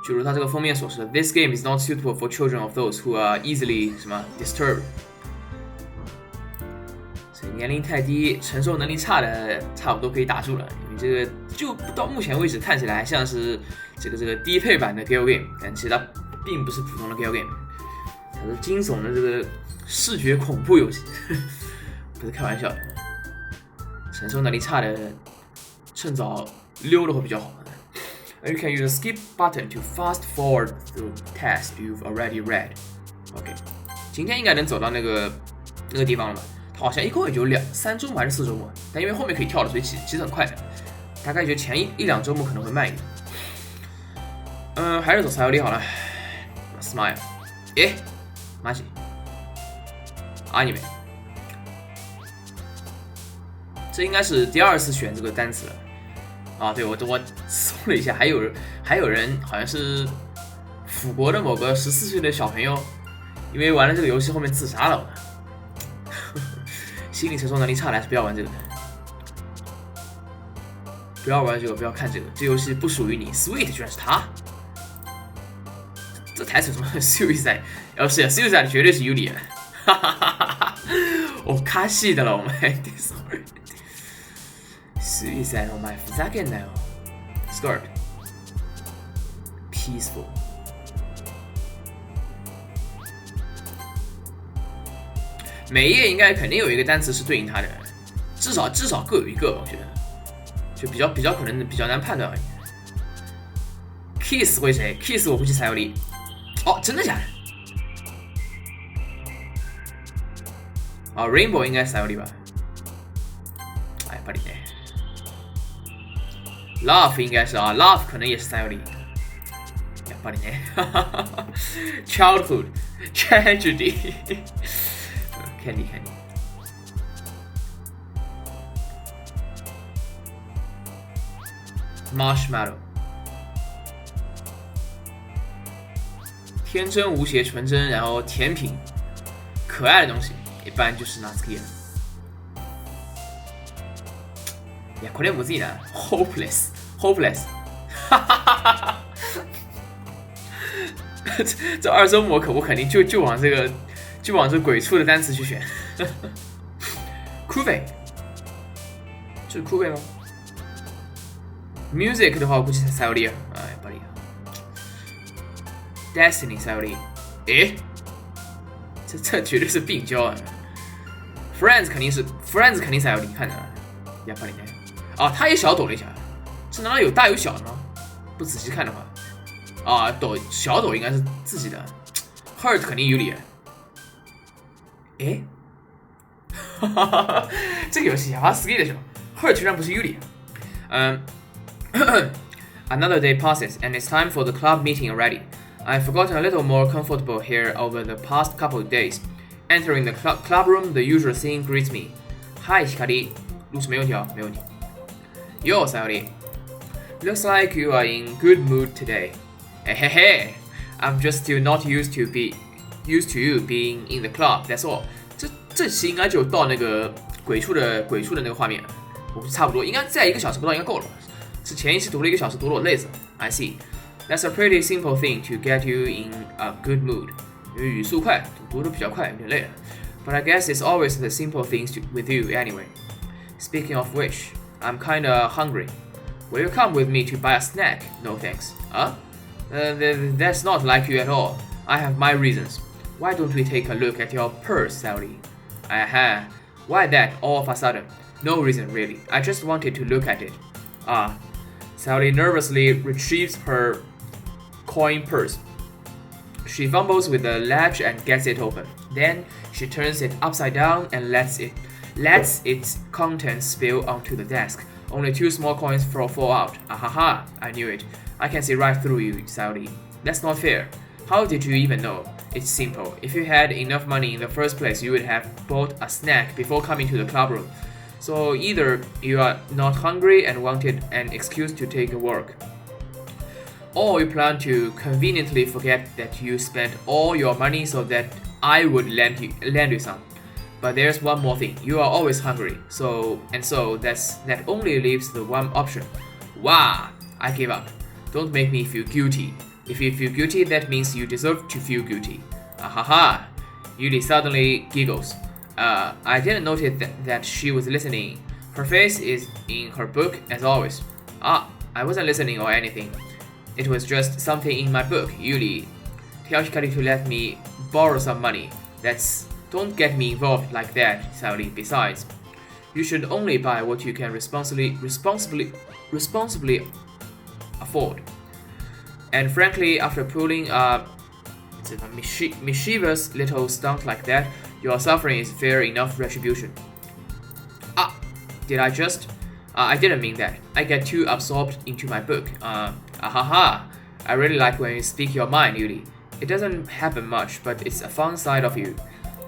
就如它这个封面所示的 ，This game is not suitable for children of those who are easily 什么 disturbed。所以年龄太低、承受能力差的，差不多可以打住了。因为这个就到目前为止看起来像是这个低配版的 Gal Game， 但其实它并不是普通的 Gal Game， 它是惊悚的这个视觉恐怖游戏，不是开玩笑的。承受能力差的，趁早溜了会比较好。You can use the skip button to fast forward through text you've already read. OK， 今天应该能走到那个地方了吧？它好像一共也就3周末还是4周末，但因为后面可以跳了，所以其实很快的。大概就前1-2周末可能会慢一点。还是走31好了。Smile， マジ？アニメ。这应该是第2次选这个单词了。啊，对，我搜了一下，还有人好像是辅国的某个14岁的小朋友，因为玩了这个游戏后面自杀了。心理承受能力差的还是不要玩这个，不要玩这个，不要看这个，这游戏不属于你。Sweet 居然是他，这台词什么 suicide？ 要是 suicide 绝对是有理，哈哈哈哈！おかしいだろお前。Suicide お前ふざけんなよ。Skirt peaceful。每一页应该肯定有一个单词是对应它的，至少各有一个，我觉得，就比较可能比较难判断而已。Kiss 会谁 ？Kiss 我估计才有力。哦，真的假的？啊 ，Rainbow 应该是才有力吧？哎，不理呢。Love 应该是啊 ，Love 可能也是才有力。呀，不理呢。Childhood tragedy。Candy Marshmallow 天真无邪纯真，然后甜品可爱的东西一般就是ナツキ。いやこれむずいな。Hopeless 哈哈哈哈。这2周末我肯定就往这鬼畜的单词去选。酷贝，这是酷贝吗 ？Music 的话，我估计才有力啊，不厉害。Destiny 才有力，这绝对是病娇啊 ！Friends 肯定才有力，看着呀，不厉害。啊，他也小抖了一下，这难道有大有小的吗？不仔细看的话，啊，小抖应该是自己的 ，Hurt 肯定有理。这个游戏好像 ski 的时候 ，Hurt 居然不是 Yuli。Another day passes and it's time for the club meeting already. I've gotten a little more comfortable here over the past couple of days. Entering the club room, the usual scene greets me. Hi, Hikari. 路是没问题哦，没问题。Yo, Sayori. Looks like you are in good mood today. Hey, I'm just still not used to you being in the club. That's all. 这期应该就到那个鬼畜的那个画面，我差不多应该再1个小时不到应该够了。是前一期读了1个小时，读了我累死。I see. That's a pretty simple thing to get you in a good mood. 因为语速快，读得比较快，有点累了。But I guess it's always the simple things with you anyway. Speaking of which, I'm kinda hungry. Will you come with me to buy a snack? No thanks. That's not like you at all. I have my reasons. Why don't we take a look at your purse, Sally? Why that all of a sudden? No reason really. I just wanted to look at it. Sally nervously retrieves her coin purse. She fumbles with the latch and gets it open. Then she turns it upside down and lets its contents spill onto the desk. Only 2 small coins fall out. Ahaha, I knew it. I can see right through you, Sally. That's not fair. How did you even know? It's simple. If you had enough money in the first place, you would have bought a snack before coming to the club room. So either you are not hungry and wanted an excuse to take a walk, or you plan to conveniently forget that you spent all your money so that I would lend you some. But there's one more thing. You are always hungry. So that only leaves the one option. Wow, I give up. Don't make me feel guilty. If you feel guilty, that means you deserve to feel guilty. Ahaha! Yuli suddenly giggles. I didn't notice that she was listening. Her face is in her book as always. I wasn't listening or anything. It was just something in my book. Yuli, tell Hikari to let me borrow some money. Don't get me involved like that, Saori. Besides, you should only buy what you can responsibly afford. And frankly, after pulling a mischievous little stunt like that, your suffering is fair enough retribution. Did I just? I didn't mean that. I get too absorbed into my book. I really like when you speak your mind, Yuli. It doesn't happen much, but it's a fun side of you.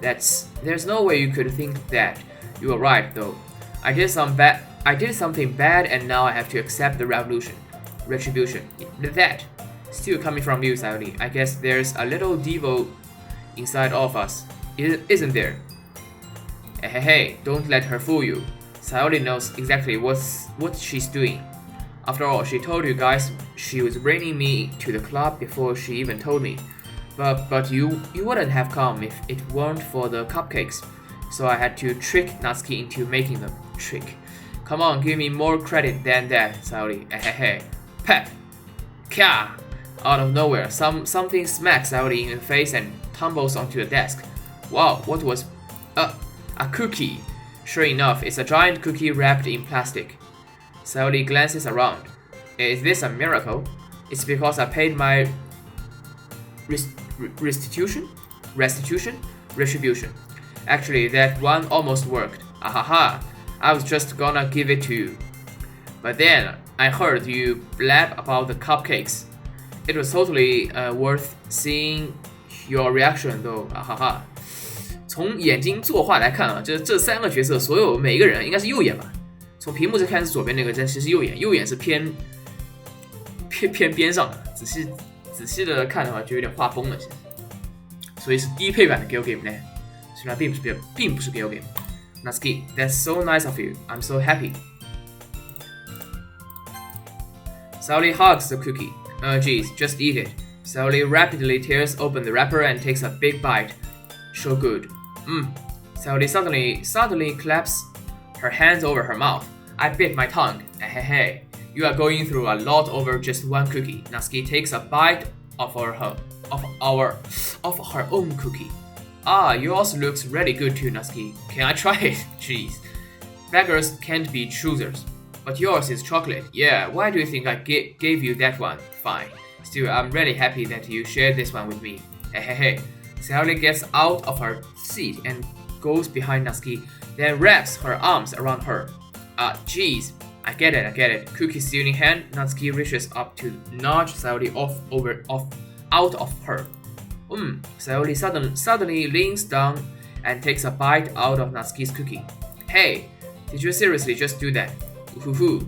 There's no way you could think that. You were right, though. I did something bad, and now I have to accept the retribution. That, still coming from you, Saori. I guess there's a little devil inside of us, isn't there? Hey, don't let her fool you. Saori knows exactly what she's doing. After all, she told you guys she was bringing me to the club before she even told me. But you wouldn't have come if it weren't for the cupcakes. So I had to trick Natsuki into making them. Trick. Come on, give me more credit than that, Saori. Hey. Pep. Kya. Out of nowhere, something smacks Saori in the face and tumbles onto the desk. Wow, what was... a cookie. Sure enough, it's a giant cookie wrapped in plastic. Saori glances around. Is this a miracle? It's because I paid my restitution? Retribution. Actually, that one almost worked. Ahaha, I was just gonna give it to you. But then, I heard you blab about the cupcakes. It was totally worth seeing your reaction though. Ahaha. 从眼睛作画来看啊，这三个角色，所有每一个人应该是右眼吧？从屏幕这看是左边那个，但其实右眼是偏边上的。仔细的看的话，就有点画崩了，其实。所以是低配版的 Girl Game 呢，虽然并不是 Girl Game。Natsuki, that's so nice of you. I'm so happy. Saori hugs the cookie. Geez, just eat it. Saori rapidly tears open the wrapper and takes a big bite. So good. Saori suddenly claps her hands over her mouth. I bit my tongue. Hey. You are going through a lot over just one cookie. Natsuki takes a bite of her own cookie. Yours looks really good too, Natsuki. Can I try it? Jeez. Beggars can't be choosers. But yours is chocolate. Yeah, why do you think I gave you that one? Fine. Still, I'm really happy that you shared this one with me. Hey. Saori gets out of her seat and goes behind Natsuki, then wraps her arms around her. Jeez. I get it. Cookie still in hand, Natsuki reaches up to nudge Saori out of her. Saori suddenly leans down and takes a bite out of Natsuki's cookie. Hey, did you seriously just do that? Hoo.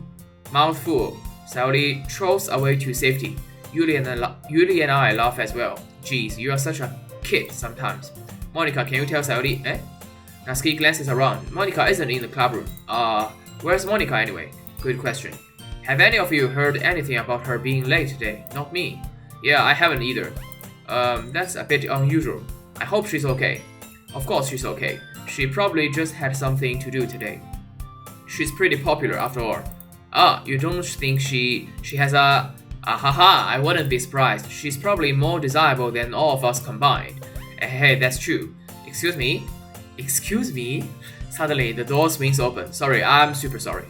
Mouthful. Saori trolls away to safety. Yuli and I laugh as well. Jeez, you are such a kid sometimes. Monica, can you tell Saori? Natsuki glances around. Monica isn't in the club room. Where's Monica anyway? Good question. Have any of you heard anything about her being late today? Not me. Yeah, I haven't either. That's a bit unusual. I hope she's okay. Of course she's okay. She probably just had something to do today. She's pretty popular after all. You don't think she has a... I wouldn't be surprised. She's probably more desirable than all of us combined. Hey, that's true. Excuse me? Suddenly, the door swings open. Sorry, I'm super sorry.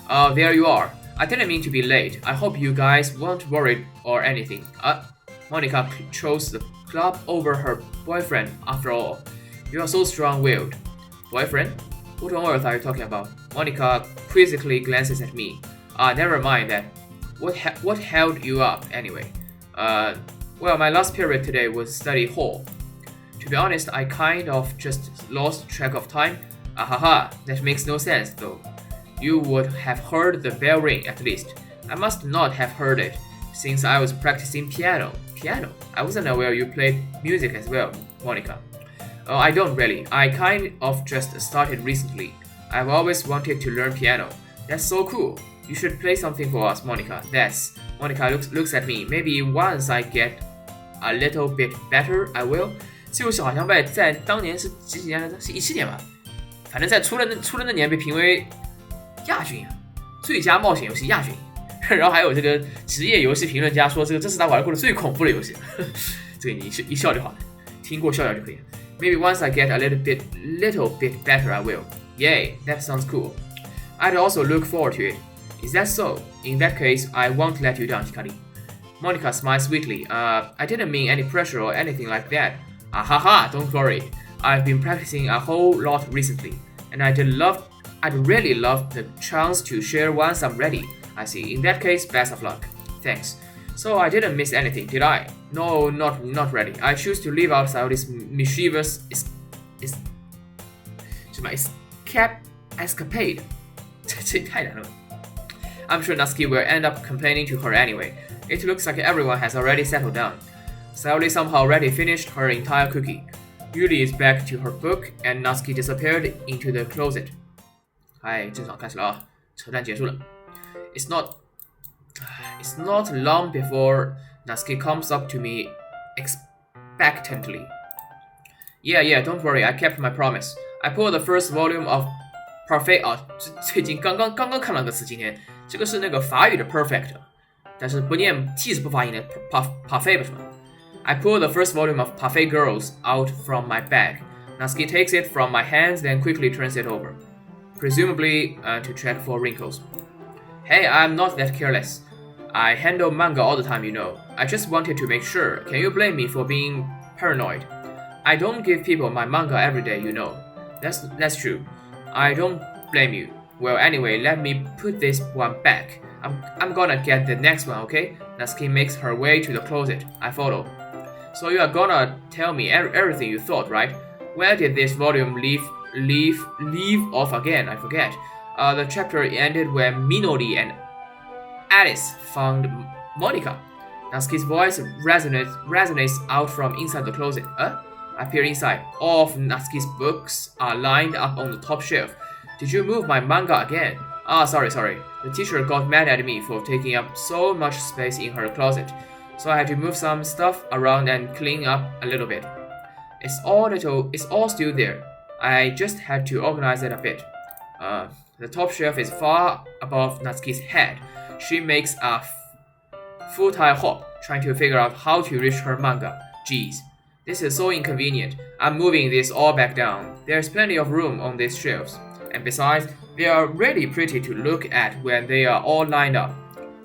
There you are. I didn't mean to be late. I hope you guys weren't worried or anything. Monica chose the club over her boyfriend after all. You are so strong-willed. Boyfriend? What on earth are you talking about? Monica quizzically glances at me. Never mind that. What held you up anyway? Well, my last period today was study hall. To be honest, I kind of just lost track of time. That makes no sense though. You would have heard the bell ring at least. I must not have heard it, since I was practicing piano. Piano? I wasn't aware you played music as well, Monica. Oh, I don't really. I kind of just started recently. I've always wanted to learn piano. That's so cool. You should play something for us, Monica. That's Monica looks at me. Maybe once I get a little bit better, I will. 这游戏好像在当年是几年来着？是17年吧？反正在出了那年被评为亚军，最佳冒险游戏亚军。然后还有这个职业游戏评论家说，这是他玩过的最恐怖的游戏。这个你一笑就好了，听过笑就可以。Maybe once I get a little bit better, I will. Yay, that sounds cool. I'd also look forward to it. Is that so? In that case, I won't let you down, Hikari. Monica smiled sweetly. I didn't mean any pressure or anything like that. Haha, don't worry. I've been practicing a whole lot recently, and I'd really love the chance to share once I'm ready. I see. In that case, best of luck. Thanks. So I didn't miss anything, did I? No, not really. I choose to leave outside this mischievous escapade. 这太难了。I'm sure Natsuki will end up complaining to her anyway. It looks like everyone has already settled down. Sayori somehow already finished her entire cookie. Yuri is back to her book, and Natsuki disappeared into the closet. 嗨，正常开始了啊，扯淡结束了。It's not long before Natsuki comes up to me expectantly. Yeah, don't worry, I kept my promise. I pulled the first volume of Part2 啊，最近刚刚看了个词，今天这个是那个法语的 perfect， 但是不念 t 是不发音的 parfait 是吧？ I pulled the first volume of Parfait Girls out from my bag. Natsuki takes it from my hands, then quickly turns it over, presumably to check for wrinkles. Hey, I'm not that careless. I handle manga all the time, you know. I just wanted to make sure. Can you blame me for being paranoid? I don't give people my manga every day, you know. That's true. I don't blame you. Well, anyway, let me put this one back. I'm gonna get the next one, okay? Natsuki makes her way to the closet. I follow. So you are gonna tell me everything you thought, right? Where did this volume leave off again? I forget. The chapter ended when Minori and Alice found Monica. Natsuki's voice resonates out from inside the closet. I peer inside. All of Natsuki's books are lined up on the top shelf. Did you move my manga again? Sorry. The teacher got mad at me for taking up so much space in her closet, so I had to move some stuff around and clean up a little bit. It's all still there. I just had to organize it a bit. The top shelf is far above Natsuki's head. She makes a futile hop, trying to figure out how to reach her manga. Jeez, this is so inconvenient. I'm moving this all back down. There's plenty of room on these shelves. And besides, they are really pretty to look at when they are all lined up.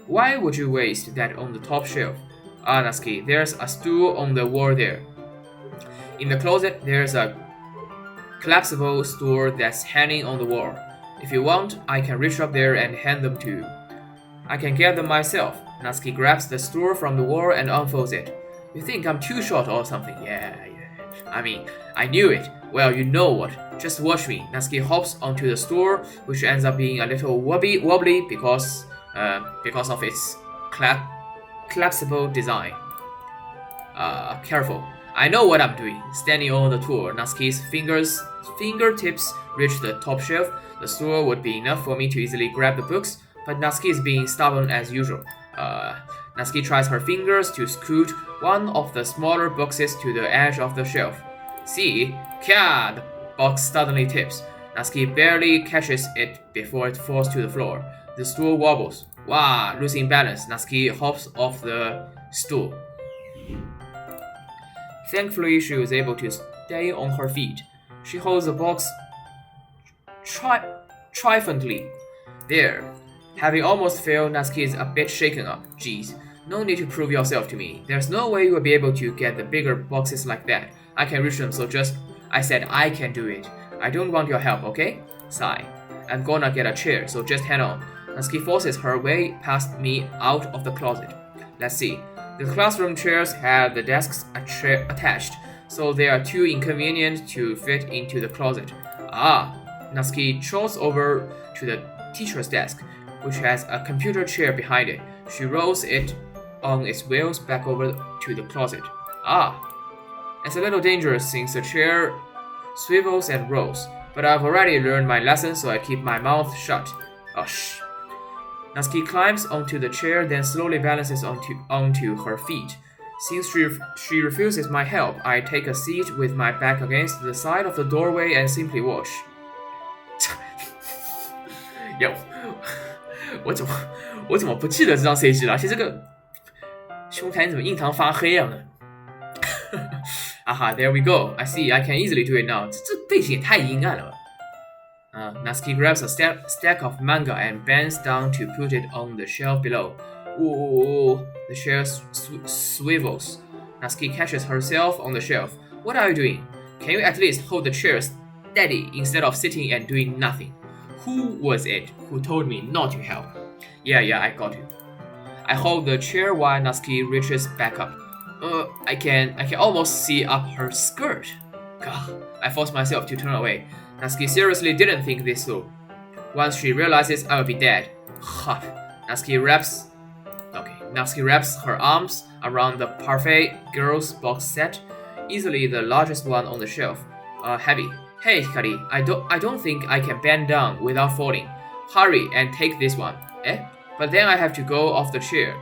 Why would you waste that on the top shelf? Natsuki, there's a stool on the wall there. In the closet, there's a collapsible stool that's hanging on the wall. If you want, I can reach up there and hand them to you. I can get them myself. Natsuki grabs the stool from the wall and unfolds it. You think I'm too short or something? Yeah. I mean, I knew it. Well, you know what? Just watch me. Natsuki hops onto the stool, which ends up being a little wobbly because of its collapsible design. Careful. I know what I'm doing. Standing on the tool, Natsuki's fingertips reach the top shelf. The stool would be enough for me to easily grab the books, but Natsuki is being stubborn as usual. Natsuki tries her fingers to scoot one of the smaller boxes to the edge of the shelf. See? Kya! The box suddenly tips. Natsuki barely catches it before it falls to the floor. The stool wobbles. Wow! Losing balance, Natsuki hops off the stool. Thankfully, she was able to stay on her feet. She holds the box triumphantly. There. Having almost failed, Natsuki is a bit shaken up. Jeez, no need to prove yourself to me. There's no way you will be able to get the bigger boxes like that. I can reach them, so I said I can do it. I don't want your help, okay? Sigh. I'm gonna get a chair, so just hang on. Natsuki forces her way past me out of the closet. Let's see. The classroom chairs have the desks attached, so they are too inconvenient to fit into the closet. Natsuki trots over to the teacher's desk, which has a computer chair behind it. She rolls it on its wheels back over to the closet. It's a little dangerous since the chair swivels and rolls, but I've already learned my lesson, so I keep my mouth shut. Shh. Natsuki climbs onto the chair, then slowly balances onto her feet. Since she refuses my help, I take a seat with my back against the side of the doorway and simply watch. 哟，我怎么不记得这张 CG 了？而且这个胸台怎么印堂发黑啊？Aha, there we go. I see. I can easily do it now. 这背景也太阴暗了吧。Natsuki grabs a stack of manga and bends down to put it on the shelf below. Ooh, the chair swivels. Natsuki catches herself on the shelf. What are you doing? Can you at least hold the chair steady instead of sitting and doing nothing? Who was it who told me not to help? Yeah, I got you. I hold the chair while Natsuki reaches back up. I can almost see up her skirt. God, I force myself to turn away. Natsuki seriously didn't think this through. Once she realizes I will be dead, Natsuki wraps her arms around the Parfait Girls box set, easily the largest one on the shelf. Heavy. Hey, Hikari, I don't think I can bend down without falling. Hurry and take this one. But then I have to go off the chair.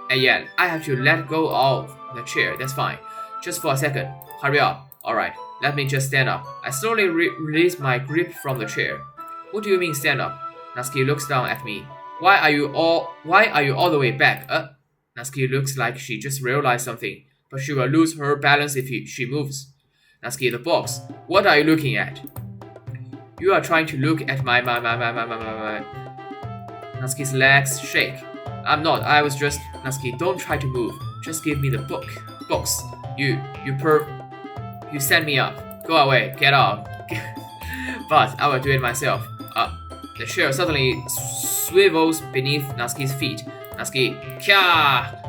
I have to let go of the chair. That's fine. Just for a second. Hurry up. Alright, let me just stand up. I slowly release my grip from the chair. What do you mean stand up? Natsuki looks down at me. Why are you all the way back? Natsuki looks like she just realized something, but she will lose her balance if she moves. Natsuki, the box. What are you looking at? You are trying to look at my. Natsuki's legs shake. I'm not. I was just. Natsuki, don't try to move. Just give me the box. You send me up. Go away. Get out. But I will do it myself. The chair suddenly swivels beneath Natsuki's feet. Natsuki, kya!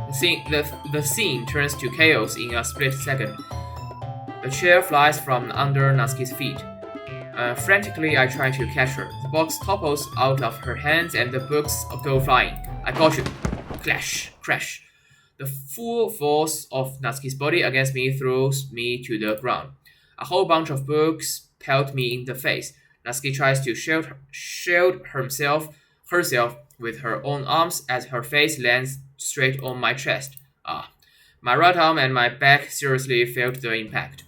The scene turns to chaos in a split second. The chair flies from under Natsuki's feet. Frantically, I try to catch her. The box topples out of her hands and the books go flying. I got you. Clash, crash. The full force of Natsuki's body against me throws me to the ground. A whole bunch of books pelt me in the face. Natsuki tries to shield herself with her own arms as her face lands straight on my chest. My right arm and my back seriously felt the impact.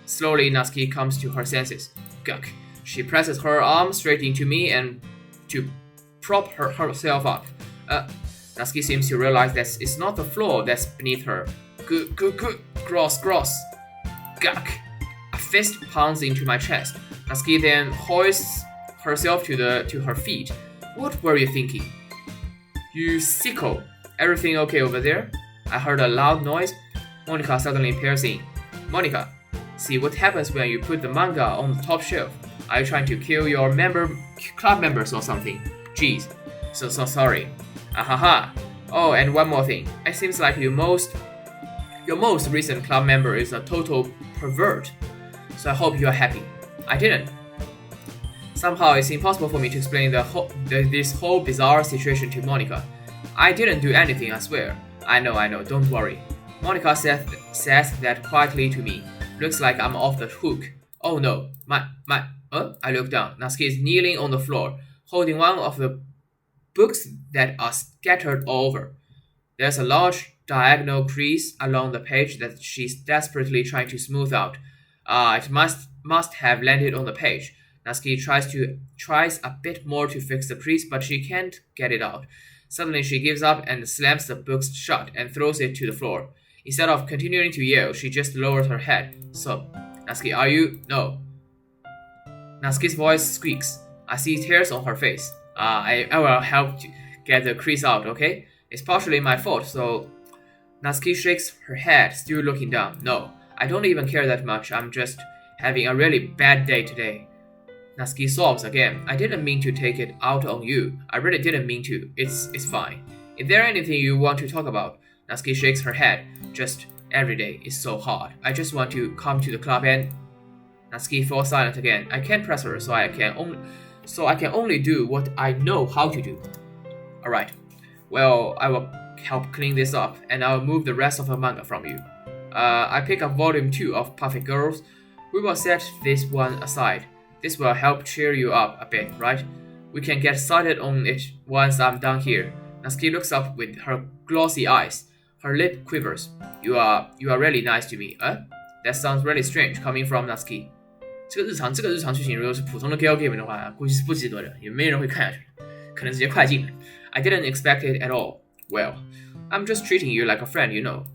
Slowly Natsuki comes to her senses. Guk. She presses her arm straight into me and to prop herself up. Natsuki seems to realize that it's not the floor that's beneath her. Gross. Guk. A fist pounds into my chest. Natsuki then hoists herself to her feet. What were you thinking? You sicko. Everything okay over there? I heard a loud noise. Monica suddenly appears in. Monica, see what happens when you put the manga on the top shelf. Are you trying to kill your club members or something? Jeez, so sorry. Ahaha. Oh, and one more thing. It seems like your most recent club member is a total pervert. So I hope you are happy. I didn't. Somehow it's impossible for me to explain this whole bizarre situation to Monica. I didn't do anything, I swear. I know, don't worry. Monica says that quietly to me. Looks like I'm off the hook. Oh no, I look down. Natsuki is kneeling on the floor, holding one of the books that are scattered all over. There's a large diagonal crease along the page that she's desperately trying to smooth out. It must have landed on the page. Natsuki tries a bit more to fix the crease, but she can't get it out. Suddenly she gives up and slams the book shut and throws it to the floor. Instead of continuing to yell, she just lowers her head. So, Natsuki, are you? No. Natsuki's voice squeaks. I see tears on her face. I will help to get the crease out, okay? It's partially my fault, so... Natsuki shakes her head, still looking down. No, I don't even care that much. I'm just having a really bad day today. Natsuki sobs again. I didn't mean to take it out on you. I really didn't mean to. It's fine. Is there anything you want to talk about? Natsuki shakes her head. Just every day is so hard. I just want to come to the club and... Natsuki falls silent again. I can't press her, so I can only do what I know how to do. Alright. Well, I will help clean this up, and I will move the rest of the manga from you. I pick up volume 2 of Perfect Girls. We will set this one aside. This will help cheer you up a bit, right? We can get started on it once I'm done here. Natsuki looks up with her glossy eyes. Her lip quivers. You are really nice to me. That sounds really strange coming from Natsuki. 这个日常剧情如果是普通的 Gal game 的话，估计是不值得的，也没人会看下去，可能直接快进。I didn't expect it at all. Well, I'm just treating you like a friend, you know.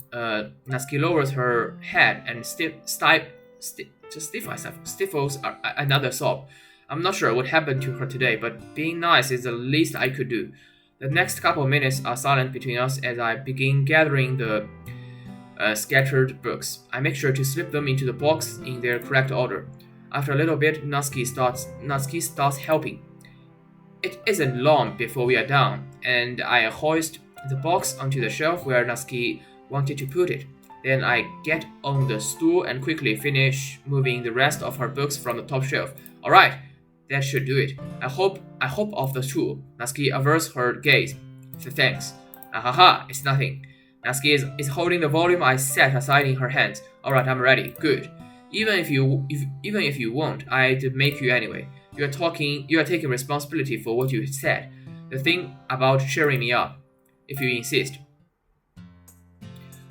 Natsuki lowers her head and stifles another sob. I'm not sure what happened to her today, but being nice is the least I could do. The next couple of minutes are silent between us as I begin gathering the scattered books. I make sure to slip them into the box in their correct order. After a little bit, Natsuki starts helping. It isn't long before we are done, and I hoist the box onto the shelf where Natsuki wanted to put it. Then I get on the stool and quickly finish moving the rest of her books from the top shelf. Alright, that should do it. I hope of the stool. Natsuki averts her gaze. Thanks. Ahaha, it's nothing. Natsuki is holding the volume I set aside in her hands. Alright, I'm ready. Good. Even if you won't, I'd make you anyway. You are taking responsibility for what you said. The thing about cheering me up, if you insist.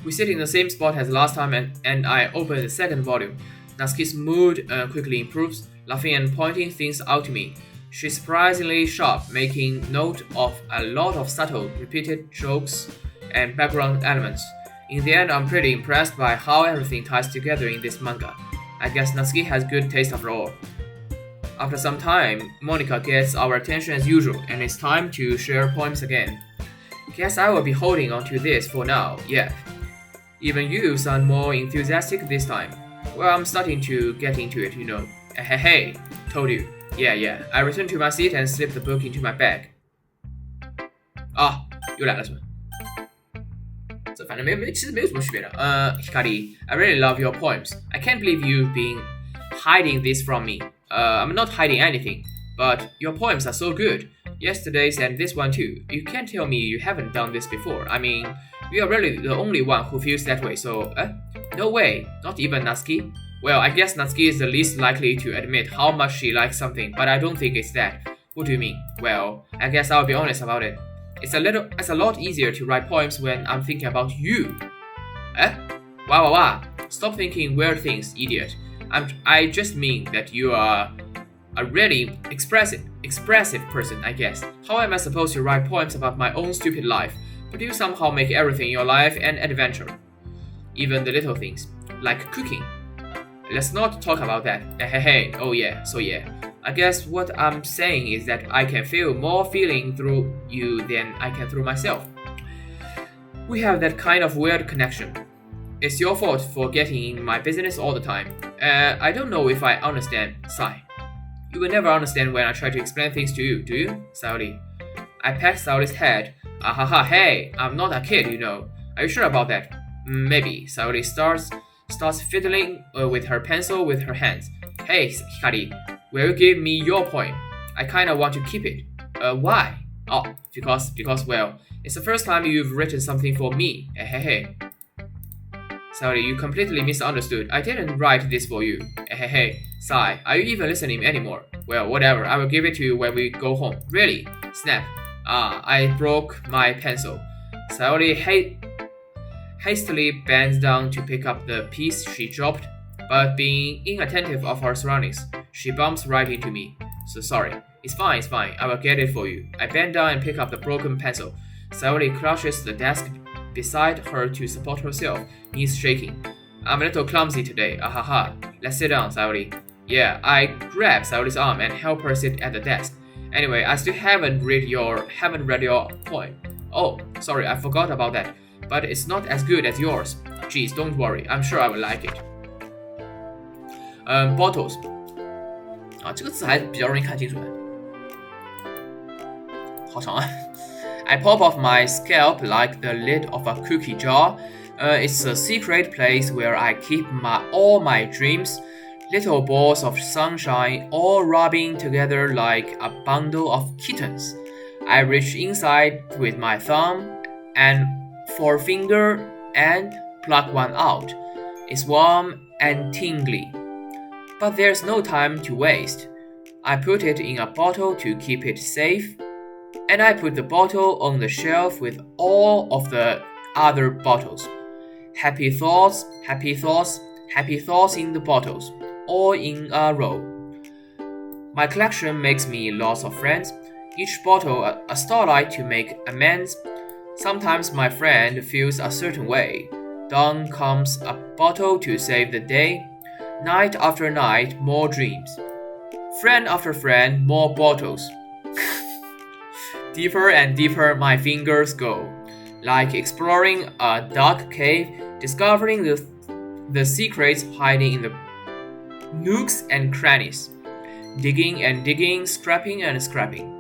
We sit in the same spot as last time and I open the second volume. Natsuki's mood quickly improves, laughing and pointing things out to me. She's surprisingly sharp, making note of a lot of subtle, repeated jokes and background elements. In the end, I'm pretty impressed by how everything ties together in this manga. I guess Natsuki has good taste after all. After some time, Monica gets our attention as usual, and it's time to share poems again. Guess I will be holding on to this for now, yeah. Even you sound more enthusiastic this time. Well, I'm starting to get into it, you know. Hey, told you. Yeah. I return to my seat and slip the book into my bag. 又来了是吧？这反正其实没有什么区别的。Hikari, I really love your poems. I can't believe you've been hiding this from me. I'm not hiding anything, but your poems are so good. Yesterday's and this one too. You can't tell me you haven't done this before. I mean, you are really the only one who feels that way, so, no way, not even Natsuki. Well, I guess Natsuki is the least likely to admit how much she likes something, but I don't think it's that. What do you mean? Well, I guess I'll be honest about it. It's a lot easier to write poems when I'm thinking about you. Wow. Stop thinking weird things, idiot. I just mean that you are a really expressive person, I guess. How am I supposed to write poems about my own stupid life, but you somehow make everything in your life an adventure? Even the little things, like cooking. Let's not talk about that. Oh yeah, so yeah. I guess what I'm saying is that I can feel more feeling through you than I can through myself. We have that kind of weird connection. It's your fault for getting in my business all the time. I don't know if I understand. Sigh. You will never understand when I try to explain things to you, do you, Saori? I pat Saori's head. Hey, I'm not a kid, you know. Are you sure about that? Maybe. Saori starts fiddling with her pencil with her hands. Hey, Hikari, will you give me your poem? I kinda want to keep it. Why? Because, well, it's the first time you've written something for me. Hey. Sorry, you completely misunderstood. I didn't write this for you. Hey. Sigh, are you even listening anymore? Well, whatever, I will give it to you when we go home. Really? Snap. I broke my pencil. Saori hastily bends down to pick up the piece she dropped, but being inattentive of her surroundings, she bumps right into me. So sorry. It's fine. I will get it for you. I bend down and pick up the broken pencil. Saori clutches the desk beside her to support herself, knees shaking. I'm a little clumsy today. Let's sit down, Saori. Yeah, I grab Saori's arm and help her sit at the desk. Anyway, I still haven't read your poem. Oh, sorry, I forgot about that. But it's not as good as yours. Geez, don't worry. I'm sure I will like it. Bottles. 这个字还比较容易看清楚。好长啊。I pop off my scalp like the lid of a cookie jar. It's a secret place where I keep all my dreams, little balls of sunshine, all rubbing together like a bundle of kittens. I reach inside with my thumb and forefinger and pluck one out. It's warm and tingly. But there's no time to waste. I put it in a bottle to keep it safe, and I put the bottle on the shelf with all of the other bottles. Happy thoughts, happy thoughts, happy thoughts in the bottles, all in a row. My collection makes me lots of friends, each bottle a starlight to make amends. Sometimes my friend feels a certain way. Dawn comes a bottle to save the day. Night after night, more dreams. Friend after friend, more bottles. Deeper and deeper my fingers go, like exploring a dark cave, discovering the secrets hiding in the nooks and crannies. Digging and digging, scraping and scraping.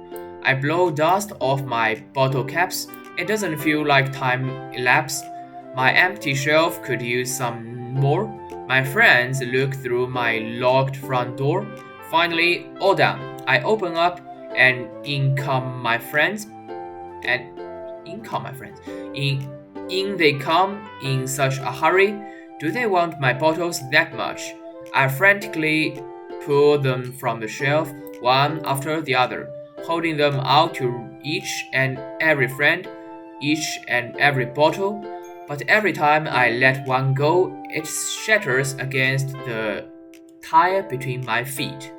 I blow dust off my bottle caps. It doesn't feel like time elapsed. My empty shelf could use some more. My friends look through my locked front door. Finally, all done. I open up and in come my friends. In they come in such a hurry. Do they want my bottles that much? I frantically pull them from the shelf, one after the other, holding them out to each and every friend, each and every bottle. But every time I let one go, it shatters against the tire between my feet.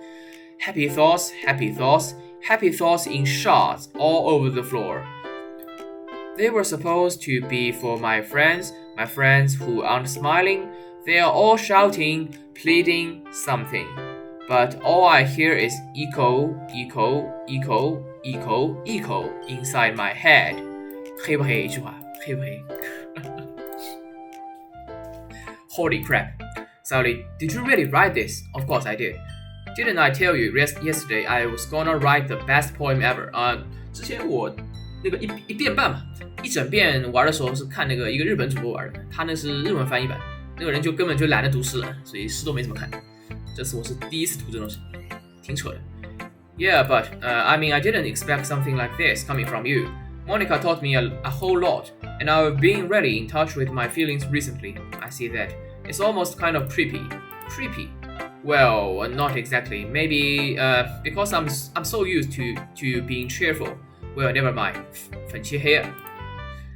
Happy thoughts, happy thoughts, happy thoughts in shards all over the floor. They were supposed to be for my friends who aren't smiling. They are all shouting, pleading something. But all I hear is echo, echo, echo, echo, echo inside my head. 黑不黑一句话？黑不黑？ Holy crap. Sally, did you really write this? Of course I did. Didn't I tell you yesterday I was gonna write the best poem ever? 之前我那个一遍半嘛，一整遍玩的时候是看那个一个日本主播玩的，他那是日文翻译版，那个人就根本就懒得读诗了，所以诗都没怎么看。这次我是第一次读这东西，挺扯的。Yeah, but I mean I didn't expect something like this coming from you. Monica taught me a whole lot, and I've been really in touch with my feelings recently. I see that. It's almost kind of creepy. Creepy? Well, not exactly. Maybe because I'm so used to being cheerful. Well, never mind. 粉漆黑啊。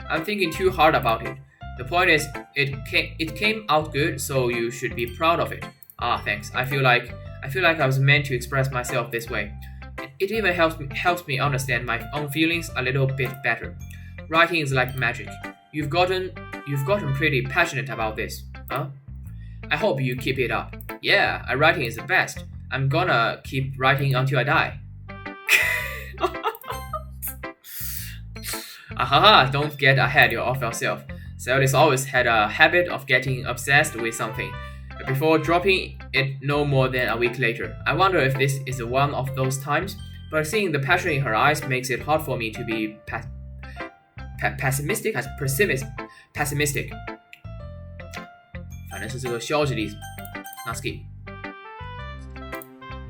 I'm thinking too hard about it. The point is, it came out good, so you should be proud of it. Ah, thanks. I feel like I was meant to express myself this way. It even helps me understand my own feelings a little bit better. Writing is like magic. You've gotten pretty passionate about this, huh? I hope you keep it up. Yeah, writing is the best. I'm gonna keep writing until I die. Ahaha, don't get ahead of yourself. Sally's always had a habit of getting obsessed with something before dropping it no more than a week later. I wonder if this is one of those times, but seeing the passion in her eyes makes it hard for me to be pessimistic. 反正是这个消极的意思。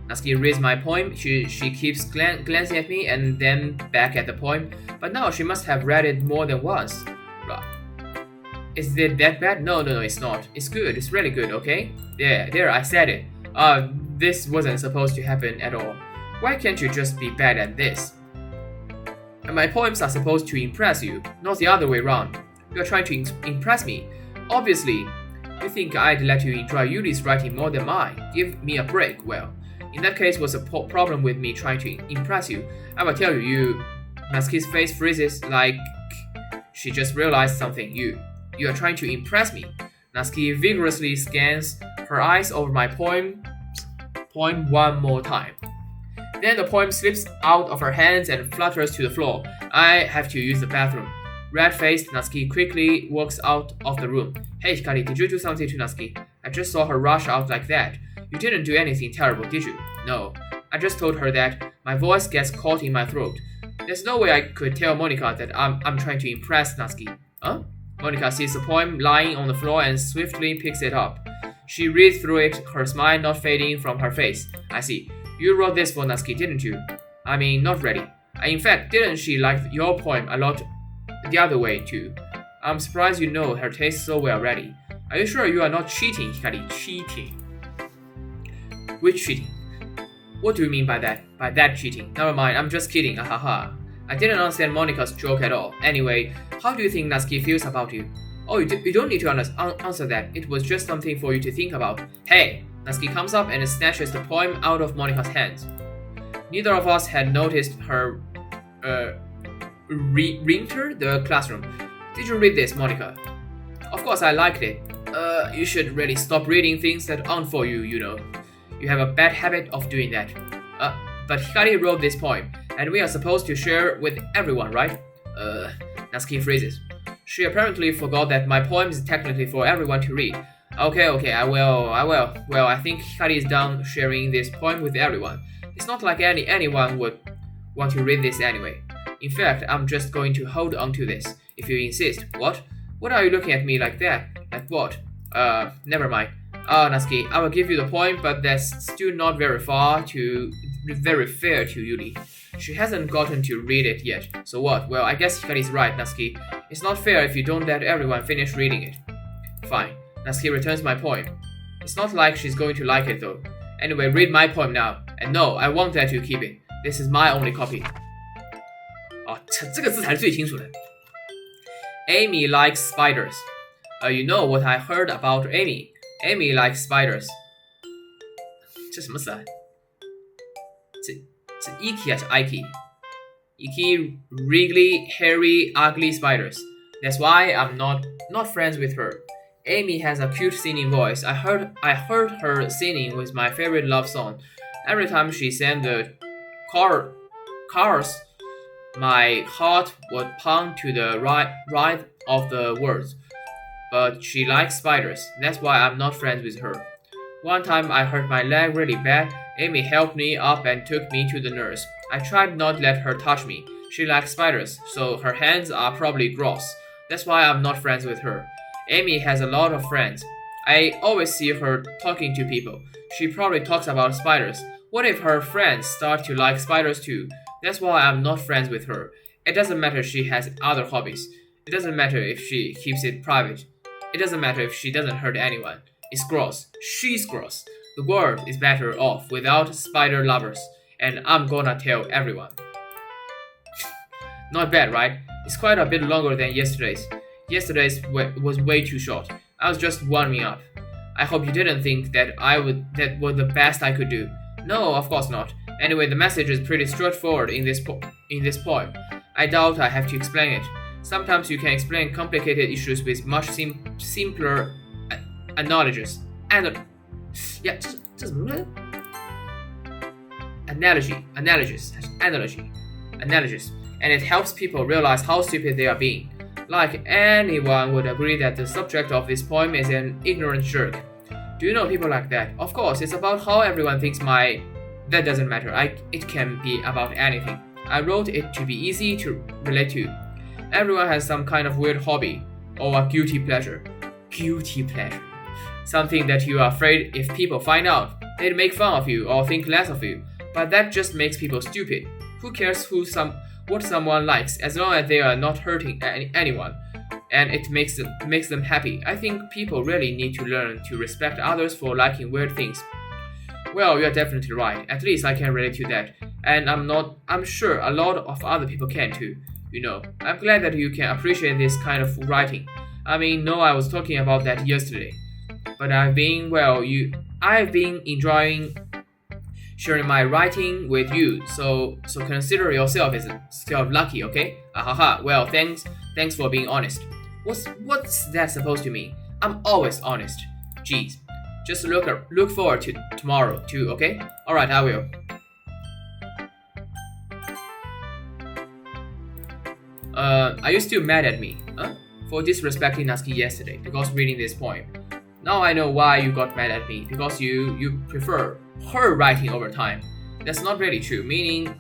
Natsuki reads my poem. She keeps glancing at me and then back at the poem, but now she must have read it more than once. Is it that bad? No, it's not. It's good. It's really good, okay? There, I said it. This wasn't supposed to happen at all. Why can't you just be bad at this? My poems are supposed to impress you, not the other way around. You're trying to impress me. Obviously, you think I'd let you enjoy Yuli's writing more than mine. Give me a break. Well, in that case, what's the problem with me trying to impress you? I will tell you. Natsuki's face freezes like she just realized something. You are trying to impress me. Natsuki vigorously scans her eyes over my poem one more time. Then the poem slips out of her hands and flutters to the floor. I have to use the bathroom. Red-faced, Natsuki quickly walks out of the room. Hey, Hikari, did you do something to Natsuki? I just saw her rush out like that. You didn't do anything terrible, did you? No. I just told her that my voice gets caught in my throat. There's no way I could tell Monica that I'm trying to impress Natsuki. Huh? Monica sees the poem lying on the floor and swiftly picks it up. She reads through it, her smile not fading from her face. I see. You wrote this for Natsuki, didn't you? I mean, not really. In fact, didn't she like your poem a lot the other way, too? I'm surprised you know her taste so well already. Are you sure you are not cheating, Hikari? Cheating? Which cheating? What do you mean by that? By that cheating? Never mind, I'm just kidding, ahaha. I didn't understand Monika's joke at all. Anyway, how do you think Natsuki feels about you? Oh, you don't need to answer that. It was just something for you to think about. Hey! Natsuki comes up and snatches the poem out of Monika's hands. Neither of us had noticed her re-enter the classroom. Did you read this, Monika? Of course I liked it. You should really stop reading things that aren't for you, you know. You have a bad habit of doing that. But Hikari wrote this poem, and we are supposed to share with everyone, right? Natsuki freezes. She apparently forgot that my poem is technically for everyone to read. Okay, I will. Well, I think Hikari is done sharing this poem with everyone. It's not like anyone would want to read this anyway. In fact, I'm just going to hold on to this, if you insist. What? What are you looking at me like that? Like what? Never mind. Natsuki, I will give you the point, but that's still not very fair to Yuri. She hasn't gotten to read it yet. So what? Well, I guess Hikari's right, Natsuki. It's not fair if you don't let everyone finish reading it. Fine. Natsuki returns my poem. It's not like she's going to like it though. Anyway, read my poem now. And no, I won't let you keep it. This is my only copy. 这个字才是最清楚的。Amy likes spiders. You know what I heard about Amy? Amy likes spiders. 这什么词啊？这 icky 还是 icky？Icky, wriggly, hairy, ugly spiders. That's why I'm not friends with her. Amy has a cute singing voice. I heard her singing with my favorite love song. Every time she sang the chorus, my heart would pound to the right of the words. But she likes spiders. That's why I'm not friends with her. One time I hurt my leg really bad. Amy helped me up and took me to the nurse. I tried not to let her touch me. She likes spiders, so her hands are probably gross. That's why I'm not friends with her. Amy has a lot of friends. I always see her talking to people. She probably talks about spiders. What if her friends start to like spiders too? That's why I'm not friends with her. It doesn't matter if she has other hobbies. It doesn't matter if she keeps it private. It doesn't matter if she doesn't hurt anyone. It's gross. She's gross. The world is better off without spider lovers. And I'm gonna tell everyone. Not bad, right? It's quite a bit longer than yesterday's. Yesterday's was way too short. I was just warming up. I hope you didn't think that was the best I could do. No, of course not. Anyway, the message is pretty straightforward in this poem. I doubt I have to explain it. Sometimes you can explain complicated issues with much simpler analogies. Analogies. And it helps people realize how stupid they are being. Like anyone would agree that the subject of this poem is an ignorant jerk. Do you know people like that? Of course, it's about how everyone thinks that doesn't matter. It can be about anything. I wrote it to be easy to relate to. Everyone has some kind of weird hobby or a guilty pleasure. Guilty pleasure. Something that you are afraid if people find out, they'd make fun of you or think less of you. But that just makes people stupid. Who cares what someone likes as long as they are not hurting anyone and it makes them happy? I think people really need to learn to respect others for liking weird things. Well, you're definitely right. At least I can relate to that. And I'm sure a lot of other people can too. You know, I'm glad that you can appreciate this kind of writing. I mean, no, I was talking about that yesterday. But I've been enjoying sharing my writing with you. So consider yourself as lucky, okay? Well, thanks for being honest. What's that supposed to mean? I'm always honest. Jeez. Just look forward to tomorrow too, okay? Alright, I will. Are you still mad at me? Huh? For disrespecting Natsuki yesterday because reading this poem. Now I know why you got mad at me, because you prefer her writing over time. That's not really true, meaning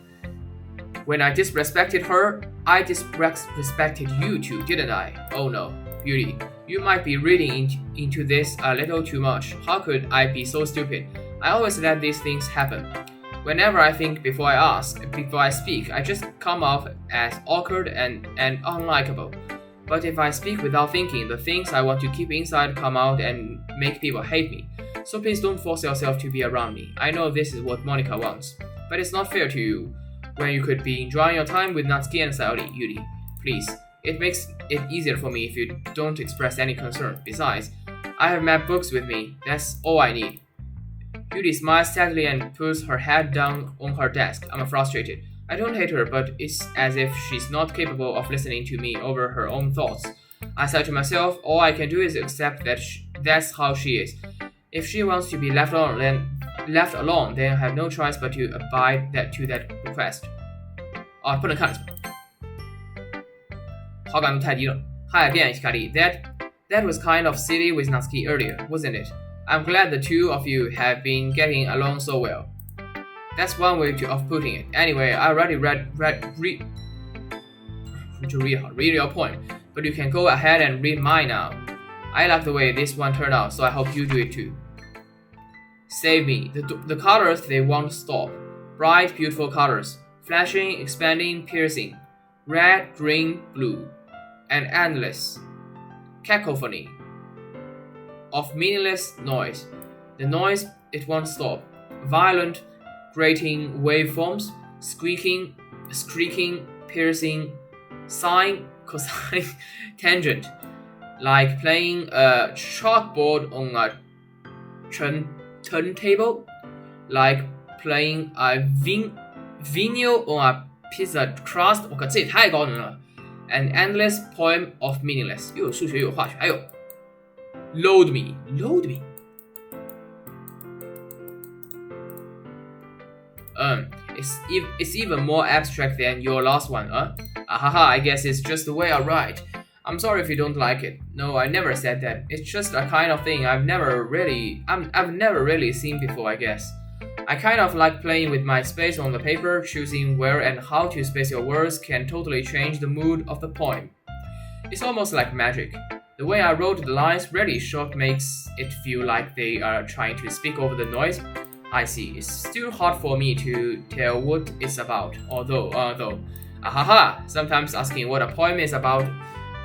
when I disrespected her, I disrespected you too, didn't I? Oh no, Beauty, you might be reading into this a little too much. How could I be so stupid? I always let these things happen. Whenever I think before I speak, I just come off as awkward and unlikable. But if I speak without thinking, the things I want to keep inside come out and make people hate me. So please don't force yourself to be around me. I know this is what Monica wants, but it's not fair to you when you could be enjoying your time with Natsuki and Sayori, Yuri. Please, it makes it easier for me if you don't express any concern. Besides, I have map books with me. That's all I need. Yuri smiles sadly and puts her head down on her desk. I'm frustrated. I don't hate her, but it's as if she's not capable of listening to me over her own thoughts. I said to myself, all I can do is accept that that's how she is. If she wants to be left alone, then I have no choice but to abide to that request. 不能看了是吧？好感度太低了。Hi again, Hikari. That was kind of silly with Natsuki earlier, wasn't it? I'm glad the two of you have been getting along so well. That's one way of putting it. Anyway, I already read your poem, but you can go ahead and read mine now. I like the way this one turned out, so I hope you do it too. Save me. The colors, they won't stop. Bright, beautiful colors. Flashing, expanding, piercing. Red, green, blue. And endless. Cacophony of meaningless noise. The noise, it won't stop. Violent, grating waveforms. Squeaking, piercing. Sine, cosine, tangent. Like playing a chalkboard on a turntable, like playing a vinyl on a pizza crust. 我靠，这也太高能了 ！An endless poem of meaningless. 又有数学又有化学，还有 load me. It's even more abstract than your last one, I guess it's just the way I write. I'm sorry if you don't like it. No, I never said that. It's just a kind of thing I've never really seen before, I guess. I kind of like playing with my space on the paper. Choosing where and how to space your words can totally change the mood of the poem. It's almost like magic. The way I wrote the lines really short makes it feel like they are trying to speak over the noise. I see. It's still hard for me to tell what it's about. Although, sometimes asking what a poem is about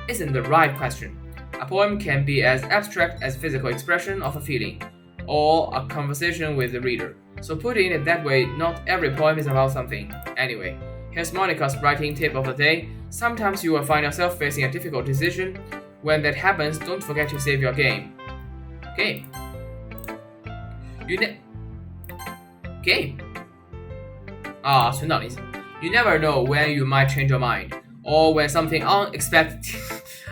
isn't the right question. A poem can be as abstract as physical expression of a feeling, or a conversation with the reader. So putting it that way, not every poem is about something. Anyway, here's Monica's writing tip of the day. Sometimes you will find yourself facing a difficult decision. When that happens, don't forget to save your game. Game.存档的意思。You never know when you might change your mind, or when something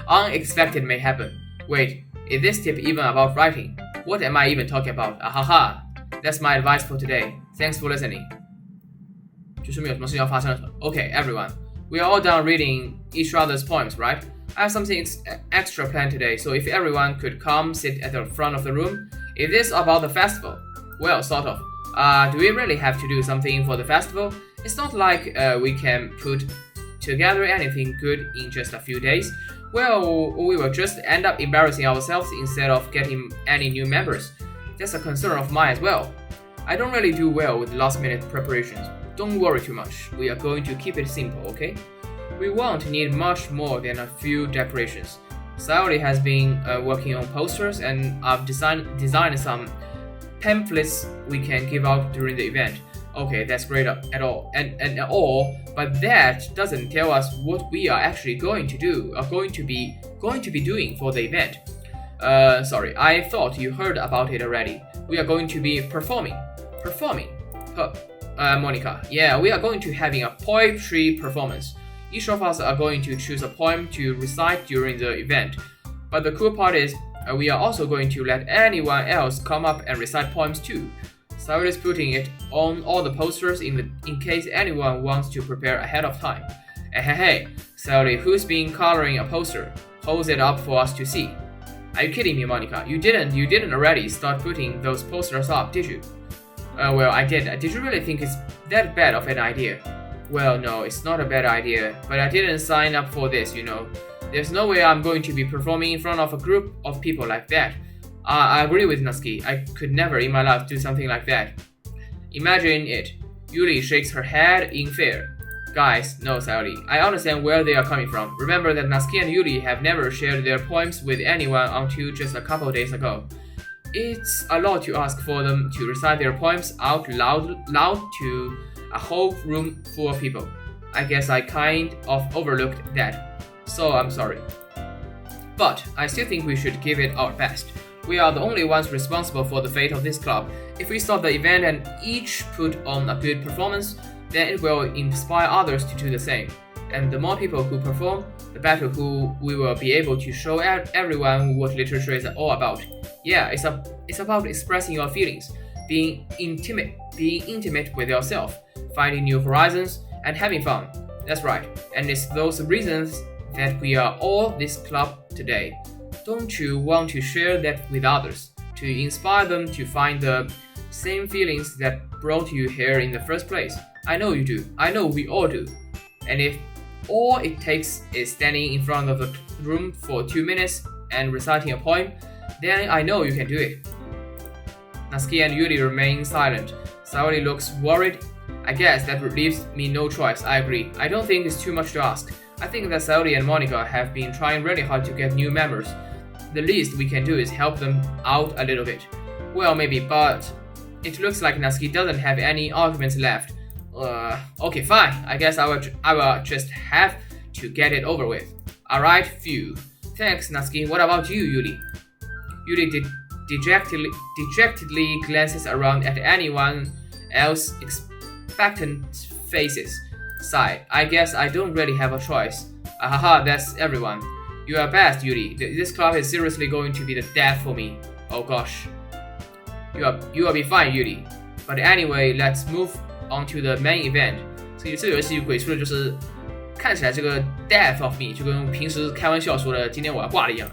unexpected may happen. Wait, is this tip even about writing? What am I even talking about? That's my advice for today. Thanks for listening. 就说明有什么事情要发生了。Okay, everyone, we are all done reading each other's poems, right? I have something extra planned today, so if everyone could come sit at the front of the room. Is this about the festival? Well, sort of. Do we really have to do something for the festival? It's not like we can put together anything good in just a few days. Well, we will just end up embarrassing ourselves instead of getting any new members. That's a concern of mine as well. I don't really do well with last-minute preparations. Don't worry too much. We are going to keep it simple, okay? We won't need much more than a few decorations. Sayori has been working on posters, and I've designed some pamphlets we can give out during the event. Okay, that's great at all, but that doesn't tell us what we are actually going to do, or going to be doing for the event. Sorry, I thought you heard about it already. We are going to be performing. Monica, yeah, we are going to having a poetry performance. Each of us are going to choose a poem to recite during the event. But the cool part is, we are also going to let anyone else come up and recite poems too. Sayori is putting it on all the posters in case anyone wants to prepare ahead of time. Hey, Sayori, who's been coloring a poster? Holds it up for us to see. Are you kidding me, Monica? You didn't already start putting those posters up, did you? Well, I did. Did you really think it's that bad of an idea? Well, no, it's not a bad idea, but I didn't sign up for this, you know. There's no way I'm going to be performing in front of a group of people like that. I agree with Natsuki. I could never in my life do something like that. Imagine it. Yuri shakes her head in fear. Guys, no, Sayori. I understand where they are coming from. Remember that Natsuki and Yuri have never shared their poems with anyone until just a couple days ago. It's a lot to ask for them to recite their poems out loud to a whole room full of people. I guess I kind of overlooked that, so I'm sorry. But I still think we should give it our best. We are the only ones responsible for the fate of this club. If we stop the event and each put on a good performance, then it will inspire others to do the same. And the more people who perform, the better who we will be able to show everyone what literature is all about. Yeah, it's about expressing your feelings, being intimate with yourself, finding new horizons, and having fun. That's right, and it's those reasons that we are all this club today. Don't you want to share that with others, to inspire them to find the same feelings that brought you here in the first place? I know you do. I know we all do. And if all it takes is standing in front of the room for 2 minutes and reciting a poem, then I know you can do it. Natsuki and Yuri remain silent. Sayori looks worried. I guess that leaves me no choice. I agree. I don't think it's too much to ask. I think that Sayori and Monica have been trying really hard to get new members. The least we can do is help them out a little bit. Well, maybe, but it looks like Natsuki doesn't have any arguments left. Okay, fine. I guess I will just have to get it over with. Alright, phew. Thanks, Natsuki. What about you, Yuri? Yuri dejectedly glances around at anyone else's expectant faces. Sigh. I guess I don't really have a choice. Ahaha, that's everyone. You are best, Yuri. This club is seriously going to be the death for me. Oh gosh. You will be fine, Yuri. But anyway, let's move on to the main event. 这个游戏鬼畜的就是看起来这个 death of me 就跟平时开玩笑说的今天我要挂了一样。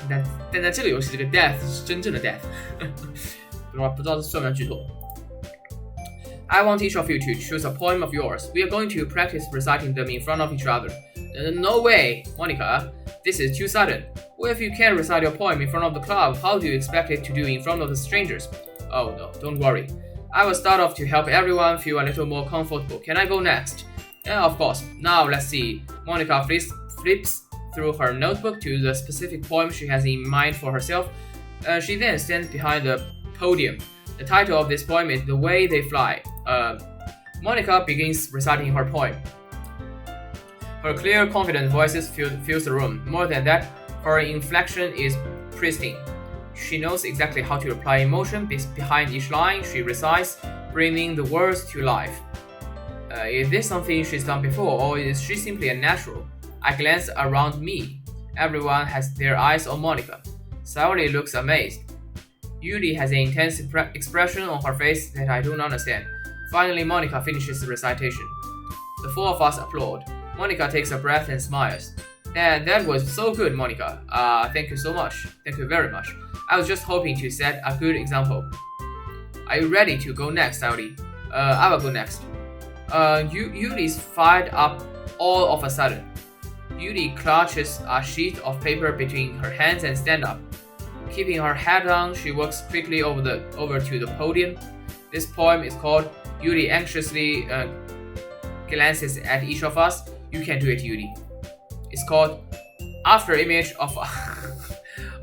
但在这个游戏这个 death 是真正的 death。不知道这算不算剧透。I want each of you to choose a poem of yours. We are going to practice reciting them in front of each other. No way, Monica. This is too sudden. Well, if you can't recite your poem in front of the club, how do you expect it to do in front of the strangers? Oh no, don't worry. I will start off to help everyone feel a little more comfortable. Can I go next? Yeah, of course. Now let's see. Monica flips through her notebook to the specific poem she has in mind for herself. She then stands behind the podium. The title of this poem is The Way They Fly. Monica begins reciting her poem. Her clear, confident voice fills the room. More than that, her inflection is pristine. She knows exactly how to apply emotion behind each line she recites, bringing the words to life. Is this something she's done before, or is she simply a natural? I glance around me. Everyone has their eyes on Monica. Sayori looks amazed. Yuri has an intense expression on her face that I don't understand. Finally, Monica finishes the recitation. The four of us applaud. Monica takes a breath and smiles. That was so good, Monica. Thank you so much. Thank you very much. I was just hoping to set a good example. Are you ready to go next, Sayori? I will go next. Yuri's fired up all of a sudden. Yuri clutches a sheet of paper between her hands and stands up. Keeping her head down, she walks quickly over to the podium. This poem is called Yuri anxiously glances at each of us. You can do it, Yuri. It's called After Image of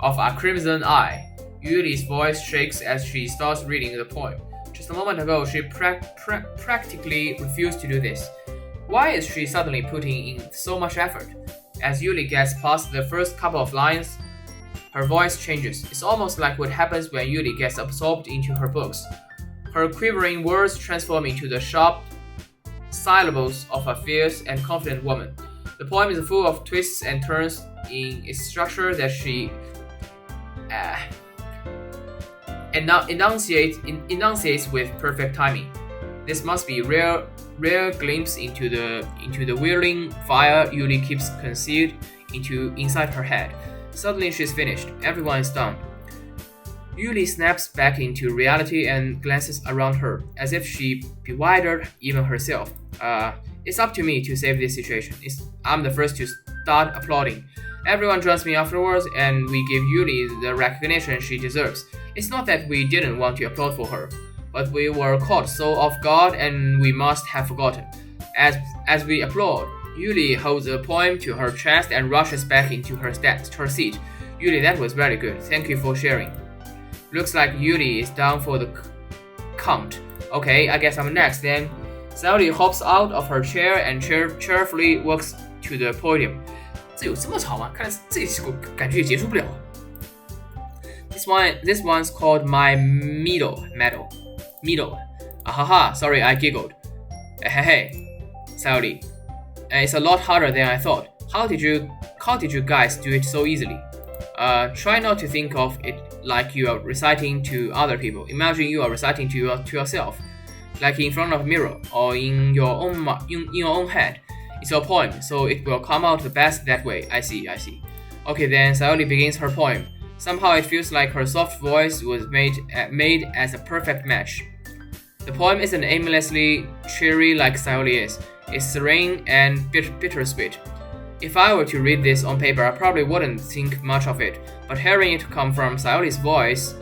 a Crimson Eye. Yuri's voice shakes as she starts reading the poem. Just a moment ago, she practically refused to do this. Why is she suddenly putting in so much effort? As Yuri gets past the first couple of lines, her voice changes. It's almost like what happens when Yuri gets absorbed into her books. Her quivering words transform into the sharp syllables of a fierce and confident woman. The poem is full of twists and turns in its structure that she enunciates with perfect timing. This must be rare glimpse into the whirling fire Yuri keeps concealed inside her head. Suddenly she's finished. Everyone is stunned. Yuri snaps back into reality and glances around her, as if she bewildered even herself. It's up to me to save this situation. I'm the first to start applauding. Everyone joins me afterwards, and we give Yuri the recognition she deserves. It's not that we didn't want to applaud for her, but we were caught so off guard, and we must have forgotten. As we applaud, Yuri holds a poem to her chest and rushes back into her seat. Yuri, that was very good. Thank you for sharing. Looks like Yuri is down for the count. Okay, I guess I'm next then. Sayori hops out of her chair and cheerfully walks to the podium. 这有这么长吗？看来这感觉也结束不了。This one's called my medal. Ahaha, sorry, I giggled. Hey, Sayori. It's a lot harder than I thought. How did you guys do it so easily? Try not to think of it like you are reciting to other people. Imagine you are reciting to yourself, like in front of a mirror or in your own head. It's a poem, so it will come out the best that way. I see. Okay, then Sayori begins her poem. Somehow it feels like her soft voice was made as a perfect match. The poem isn't aimlessly cheery like Sayori is. It's serene and bittersweet. If I were to read this on paper, I probably wouldn't think much of it, but hearing it come from Sayori's voice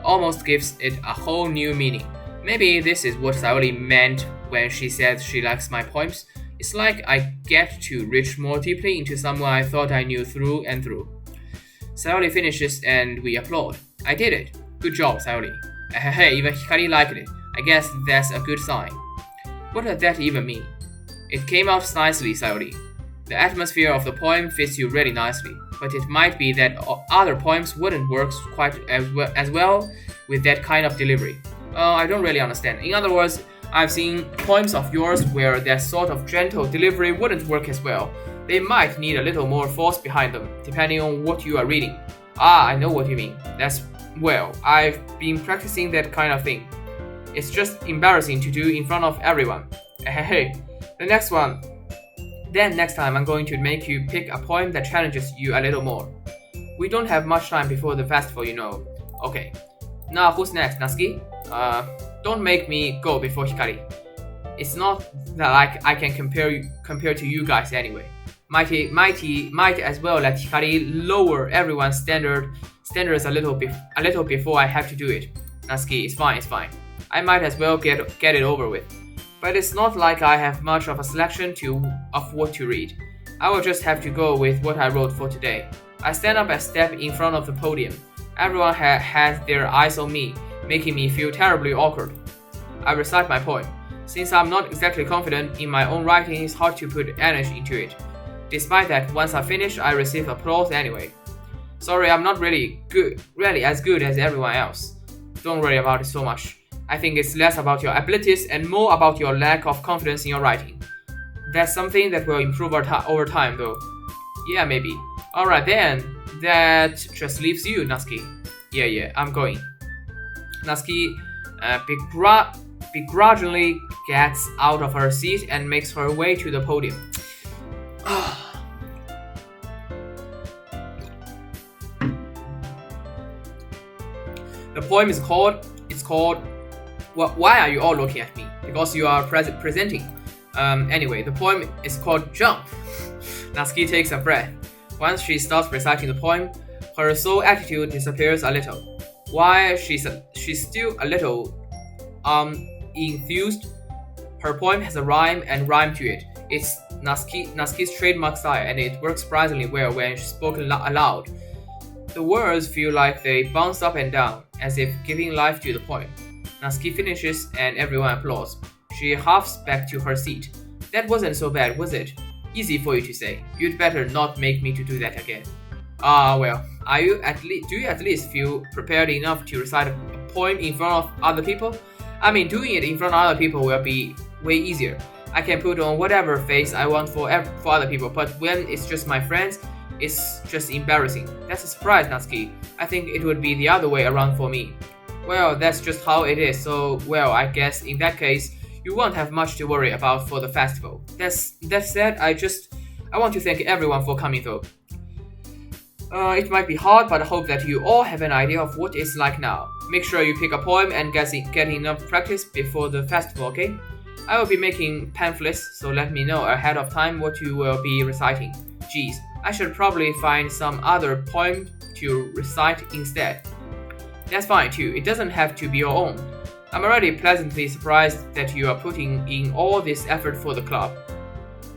almost gives it a whole new meaning. Maybe this is what Sayori meant when she said she likes my poems. It's like I get to reach more deeply into someone I thought I knew through and through. Sayori finishes and we applaud. I did it. Good job, Sayori. Hey, even Hikari liked it. I guess that's a good sign. What does that even mean? It came out nicely, Sayori. The atmosphere of the poem fits you really nicely, but it might be that other poems wouldn't work quite as well with that kind of delivery. I don't really understand. In other words, I've seen poems of yours where that sort of gentle delivery wouldn't work as well. They might need a little more force behind them, depending on what you are reading. I know what you mean. I've been practicing that kind of thing. It's just embarrassing to do in front of everyone. Hey, next time I'm going to make you pick a poem that challenges you a little more. We don't have much time before the festival, you know. Okay. Now who's next, Natsuki? Don't make me go before Hikari. It's not that I can compare to you guys anyway. Might as well let Hikari lower everyone's standards a little before I have to do it. Natsuki, it's fine. I might as well get it over with. But it's not like I have much of a selection of what to read. I will just have to go with what I wrote for today. I stand up and step in front of the podium. Everyone has their eyes on me, making me feel terribly awkward. I recite my poem. Since I'm not exactly confident in my own writing, it's hard to put energy into it. Despite that, once I finish, I receive applause anyway. Sorry, I'm not really as good as everyone else. Don't worry about it so much. I think it's less about your abilities and more about your lack of confidence in your writing. That's something that will improve over time, though. Yeah, maybe. Alright then, that just leaves you, Natsuki. Yeah, I'm going. Natsuki begrudgingly gets out of her seat and makes her way to the podium. The poem is called Why Are You All Looking at Me? Because you are presenting. Anyway, the poem is called Jump. Natsuki takes a breath. Once she starts reciting the poem, her soul attitude disappears a little. While she's still a little enthused, her poem has a rhyme to it. It's Natsuki's trademark style, and it works surprisingly well when she's spoken aloud. The words feel like they bounce up and down, as if giving life to the poem. Natsuki finishes and everyone applauds. She huffs back to her seat. That wasn't so bad, was it? Easy for you to say. You'd better not make me to do that again. Well, do you at least feel prepared enough to recite a poem in front of other people? I mean, doing it in front of other people will be way easier. I can put on whatever face I want for other people, but when it's just my friends, it's just embarrassing. That's a surprise, Natsuki. I think it would be the other way around for me. Well, that's just how it is, so, well, I guess in that case, you won't have much to worry about for the festival. That said, I want to thank everyone for coming though. It might be hard, but I hope that you all have an idea of what it's like now. Make sure you pick a poem and get enough practice before the festival, okay? I will be making pamphlets, so let me know ahead of time what you will be reciting. Geez, I should probably find some other poem to recite instead. That's fine too, it doesn't have to be your own. I'm already pleasantly surprised that you are putting in all this effort for the club.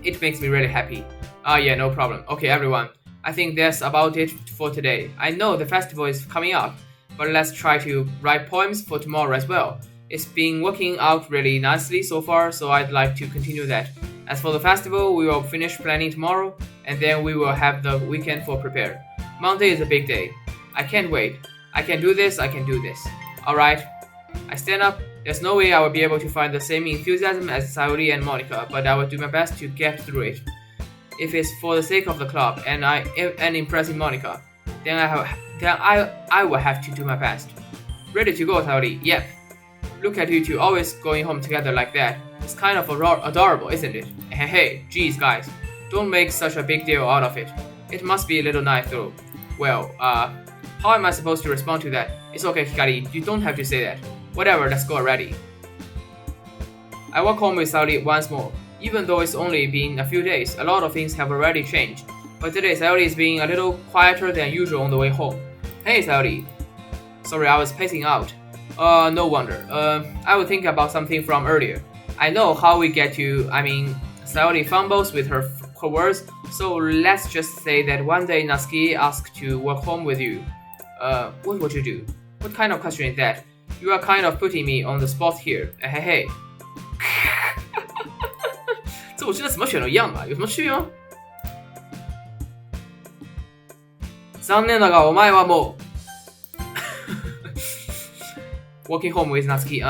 It makes me really happy. Yeah, no problem. Okay, everyone. I think that's about it for today. I know the festival is coming up. but let's try to write poems for tomorrow as well. It's been working out really nicely so far, so I'd like to continue that. As for the festival, we will finish planning tomorrow, and then we will have the weekend for prepare. Monday is a big day. I can't wait. I can do this, I can do this. Alright. I stand up. There's no way I will be able to find the same enthusiasm as Sayori and Monica, but I will do my best to get through it. If it's for the sake of the club and impressing Monica, then I will have to do my best. Ready to go, Sayori? Yep. Look at you two always going home together like that. It's kind of adorable, isn't it? Hey, geez, guys. Don't make such a big deal out of it. It must be a little nice though. Well, how am I supposed to respond to that? It's okay, Hikari, you don't have to say that. Whatever, let's go already. I walk home with Sayori once more. Even though it's only been a few days, a lot of things have already changed. But today, Sayori is being a little quieter than usual on the way home. Hey, Sayori. Sorry, I was pacing out. No wonder. I will think about something from earlier. I know how we get to, Sayori fumbles with her words, so let's just say that one day Natsuki asked to walk home with you. What would you do? What kind of question is that? You are kind of putting me on the spot here. Hey. 这我记得怎么选都一样吧？有什么区别吗？残念だがお前はもう Walking home with Natsuki.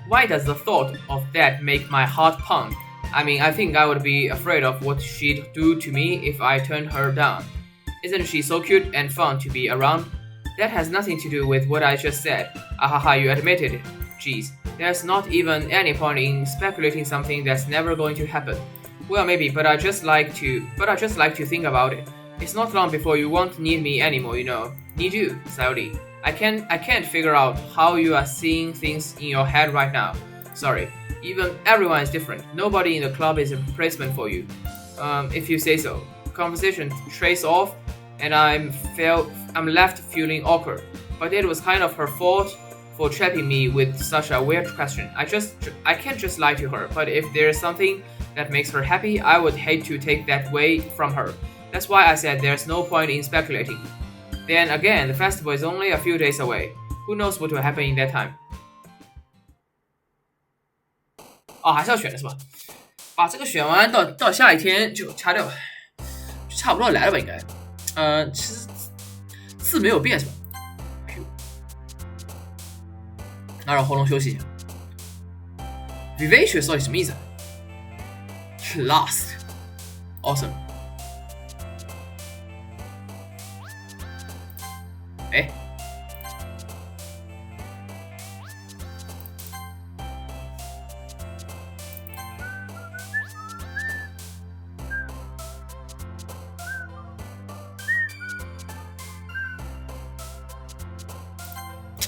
Why does the thought of that make my heart pound? I think I would be afraid of what she'd do to me if I turned her down. Isn't she so cute and fun to be around? That has nothing to do with what I just said. Ahaha, you admitted it. Jeez, there's not even any point in speculating something that's never going to happen. Well, maybe, but I just like to think about it. It's not long before you won't need me anymore, you know. Need you, Sayori. I can't figure out how you are seeing things in your head right now. Sorry. Everyone is different. Nobody in the club is a replacement for you. If you say so. Conversation trails off, and I'm left feeling awkward. But it was kind of her fault for trapping me with such a weird question. I can't just lie to her. But if there's something that makes her happy, I would hate to take that away from her. That's why I said there's no point in speculating. Then again, the festival is only a few days away. Who knows what will happen in that time? 还是要选的是吧？把这个选完到下一天就掐掉，就差不多来了吧应该。其实字没有变是吧？那让喉咙休息一下。Vivacious 到底什么意思啊 ？Last, awesome。哎。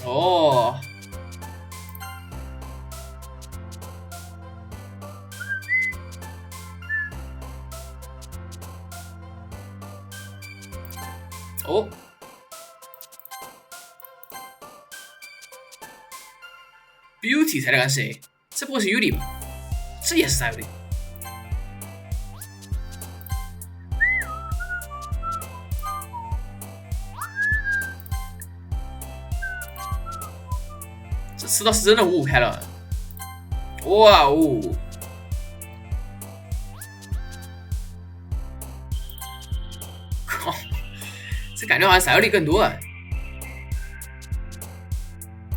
哦，哦，Beauty 才在干谁？这不会是 Yuri 吧？这也是 Sayori。这吃到是真的5-5开了，哇哦！靠，这感觉好像 Sayori 更多啊。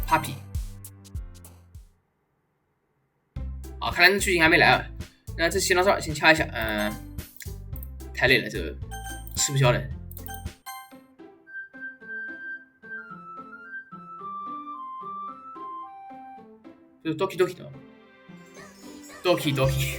Puppy。好，看来剧情还没来啊。那这先到这儿，先掐一下。太累了，这个吃不消的。就是 Doki Doki 的 Doki Doki